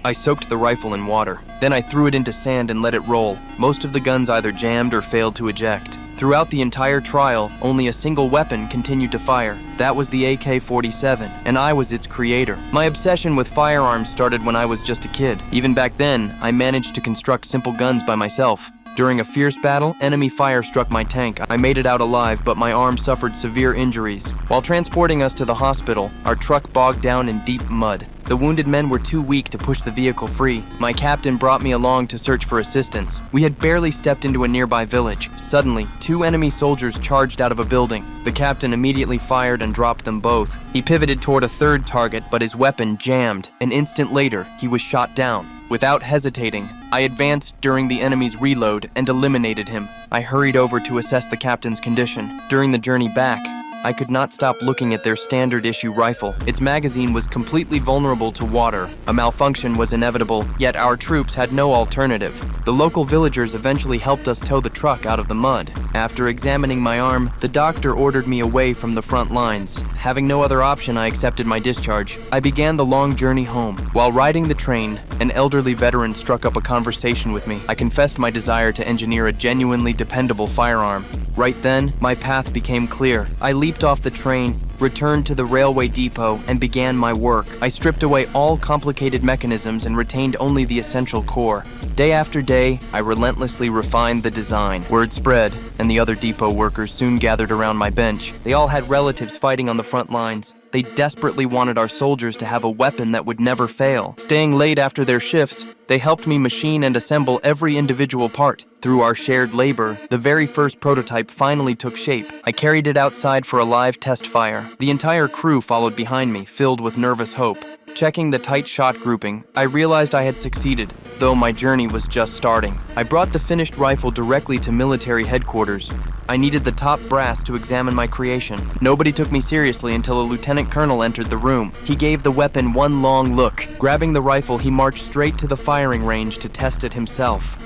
I soaked the rifle in water. Then I threw it into sand and let it roll. Most of the guns either jammed or failed to eject. Throughout the entire trial, only a single weapon continued to fire. That was the AK-47, and I was its creator. My obsession with firearms started when I was just a kid. Even back then, I managed to construct simple guns by myself. During a fierce battle, enemy fire struck my tank. I made it out alive, but my arm suffered severe injuries. While transporting us to the hospital, our truck bogged down in deep mud. The wounded men were too weak to push the vehicle free. My captain brought me along to search for assistance. We had barely stepped into a nearby village. Suddenly, 2 enemy soldiers charged out of a building. The captain immediately fired and dropped them both. He pivoted toward a third target, but his weapon jammed. An instant later, he was shot down. Without hesitating, I advanced during the enemy's reload and eliminated him. I hurried over to assess the captain's condition. During the journey back, I could not stop looking at their standard-issue rifle. Its magazine was completely vulnerable to water. A malfunction was inevitable, yet our troops had no alternative. The local villagers eventually helped us tow the truck out of the mud. After examining my arm, the doctor ordered me away from the front lines. Having no other option, I accepted my discharge. I began the long journey home. While riding the train, an elderly veteran struck up a conversation with me. I confessed my desire to engineer a genuinely dependable firearm. Right then, my path became clear. I leaped off the train, returned to the railway depot, and began my work. I stripped away all complicated mechanisms and retained only the essential core. Day after day, I relentlessly refined the design. Word spread, and the other depot workers soon gathered around my bench. They all had relatives fighting on the front lines. They desperately wanted our soldiers to have a weapon that would never fail. Staying late after their shifts, they helped me machine and assemble every individual part. Through our shared labor, the very first prototype finally took shape. I carried it outside for a live test fire. The entire crew followed behind me, filled with nervous hope. Checking the tight shot grouping, I realized I had succeeded, though my journey was just starting. I brought the finished rifle directly to military headquarters. I needed the top brass to examine my creation. Nobody took me seriously until a lieutenant colonel entered the room. He gave the weapon one long look. Grabbing the rifle, he marched straight to the firing range to test it himself.